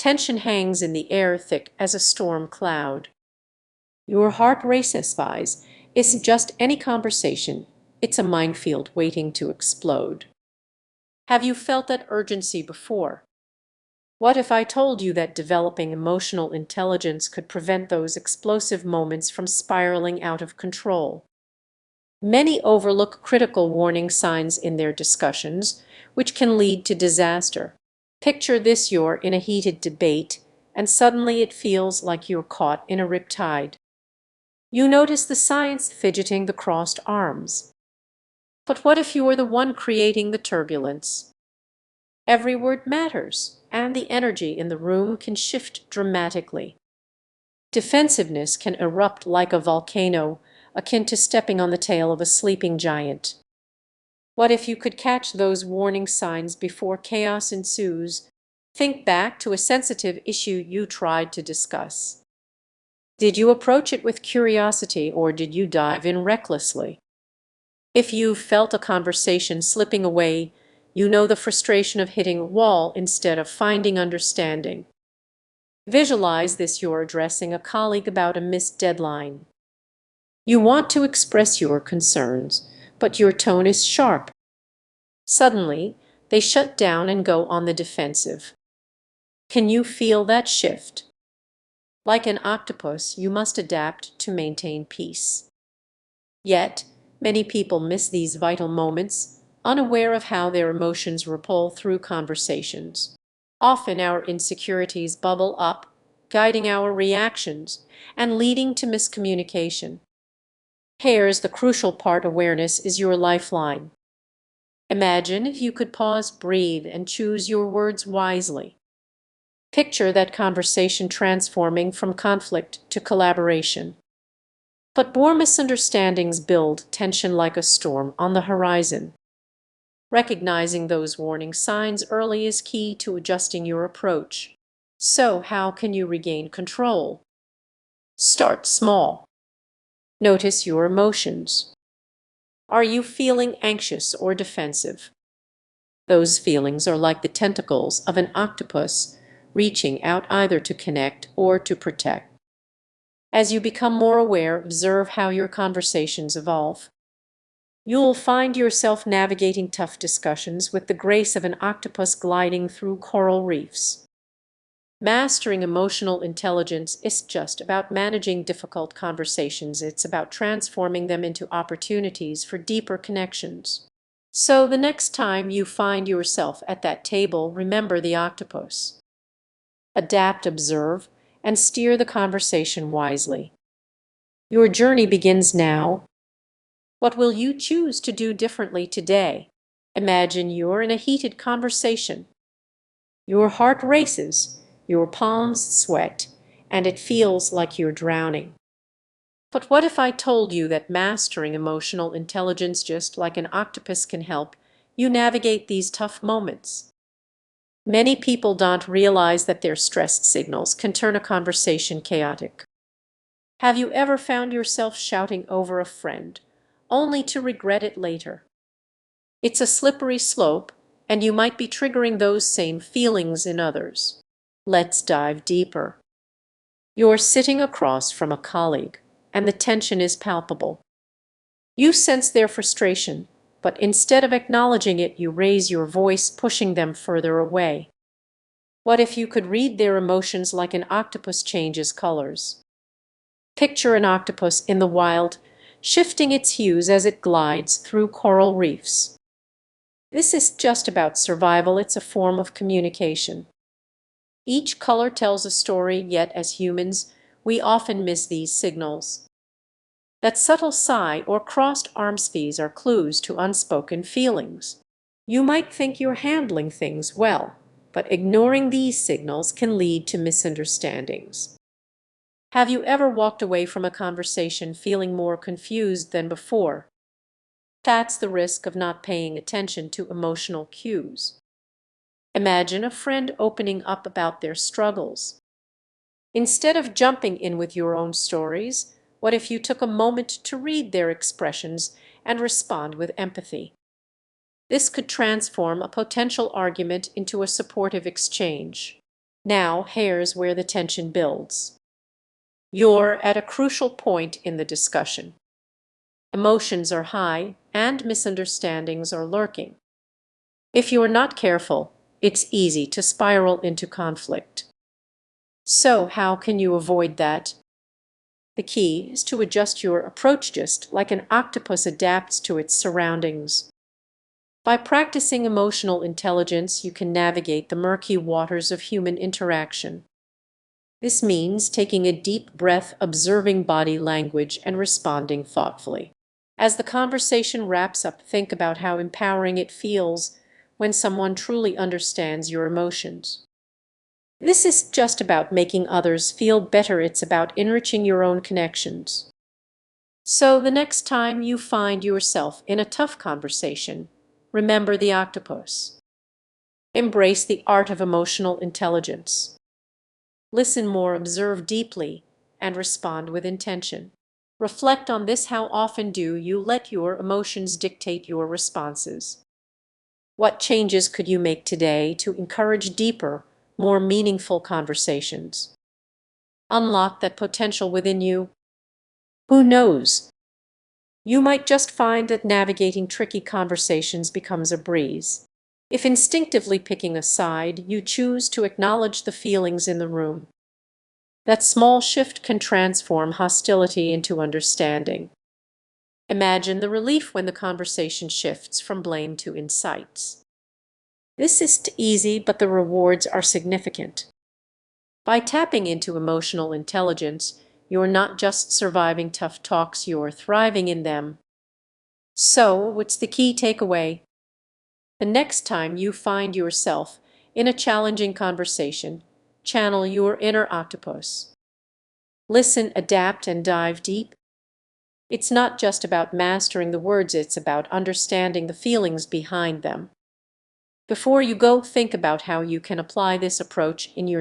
Tension hangs in the air thick as a storm cloud. Your heart races isn't just any conversation, it's a minefield waiting to explode. Have you felt that urgency before? What if I told you that developing emotional intelligence could prevent those explosive moments from spiraling out of control? Many overlook critical warning signs in their discussions, which can lead to disaster. Picture this: you're in a heated debate, and suddenly it feels like you're caught in a riptide. You notice the science fidgeting the crossed arms. But what if you were the one creating the turbulence? Every word matters, and the energy in the room can shift dramatically. Defensiveness can erupt like a volcano, akin to stepping on the tail of a sleeping giant. What if you could catch those warning signs before chaos ensues? Think back to a sensitive issue you tried to discuss. Did you approach it with curiosity, or did you dive in recklessly? If you felt a conversation slipping away, you know the frustration of hitting a wall instead of finding understanding. Visualize this: you're addressing a colleague about a missed deadline. You want to express your concerns, but your tone is sharp. Suddenly, they shut down and go on the defensive. Can you feel that shift? Like an octopus, you must adapt to maintain peace. Yet, many people miss these vital moments, unaware of how their emotions ripple through conversations. Often our insecurities bubble up, guiding our reactions and leading to miscommunication. Here's the crucial part: awareness is your lifeline. Imagine if you could pause, breathe, and choose your words wisely. Picture that conversation transforming from conflict to collaboration. But more misunderstandings build tension like a storm on the horizon. Recognizing those warning signs early is key to adjusting your approach. So, how can you regain control? Start small. Notice your emotions. Are you feeling anxious or defensive? Those feelings are like the tentacles of an octopus, reaching out either to connect or to protect. As you become more aware, observe how your conversations evolve. You'll find yourself navigating tough discussions with the grace of an octopus gliding through coral reefs. Mastering emotional intelligence isn't just about managing difficult conversations, it's about transforming them into opportunities for deeper connections. So the next time you find yourself at that table, remember the octopus. Adapt, observe, and steer the conversation wisely. Your journey begins now. What will you choose to do differently today? Imagine you're in a heated conversation. Your heart races, your palms sweat, and it feels like you're drowning. But what if I told you that mastering emotional intelligence, just like an octopus, can help you navigate these tough moments? Many people don't realize that their stress signals can turn a conversation chaotic. Have you ever found yourself shouting over a friend, only to regret it later? It's a slippery slope, and you might be triggering those same feelings in others. Let's dive deeper. You're sitting across from a colleague, and the tension is palpable. You sense their frustration, but instead of acknowledging it, you raise your voice, pushing them further away. What if you could read their emotions like an octopus changes colors? Picture an octopus in the wild, shifting its hues as it glides through coral reefs. This is just about survival, it's a form of communication. Each color tells a story, yet as humans, we often miss these signals. That subtle sigh or crossed arms phase are clues to unspoken feelings. You might think you're handling things well, but ignoring these signals can lead to misunderstandings. Have you ever walked away from a conversation feeling more confused than before? That's the risk of not paying attention to emotional cues. Imagine a friend opening up about their struggles. Instead of jumping in with your own stories, what if you took a moment to read their expressions and respond with empathy? This could transform a potential argument into a supportive exchange. Now here's where the tension builds. You're at a crucial point in the discussion. Emotions are high and misunderstandings are lurking. If you are not careful, it's easy to spiral into conflict. So how can you avoid that? The key is to adjust your approach just like an octopus adapts to its surroundings. By practicing emotional intelligence, you can navigate the murky waters of human interaction. This means taking a deep breath, observing body language, and responding thoughtfully. As the conversation wraps up, think about how empowering it feels when someone truly understands your emotions. This is just about making others feel better, it's about enriching your own connections. So the next time you find yourself in a tough conversation, remember the octopus. Embrace the art of emotional intelligence. Listen more, observe deeply, and respond with intention. Reflect on this. How often do you let your emotions dictate your responses? What changes could you make today to encourage deeper, more meaningful conversations? Unlock that potential within you. Who knows? You might just find that navigating tricky conversations becomes a breeze. If instinctively picking a side, you choose to acknowledge the feelings in the room. That small shift can transform hostility into understanding. Imagine the relief when the conversation shifts from blame to insights. This isn't easy, but the rewards are significant. By tapping into emotional intelligence, you're not just surviving tough talks, you're thriving in them. So, what's the key takeaway? The next time you find yourself in a challenging conversation, channel your inner octopus. Listen, adapt, and dive deep. It's not just about mastering the words, it's about understanding the feelings behind them. Before you go, think about how you can apply this approach in your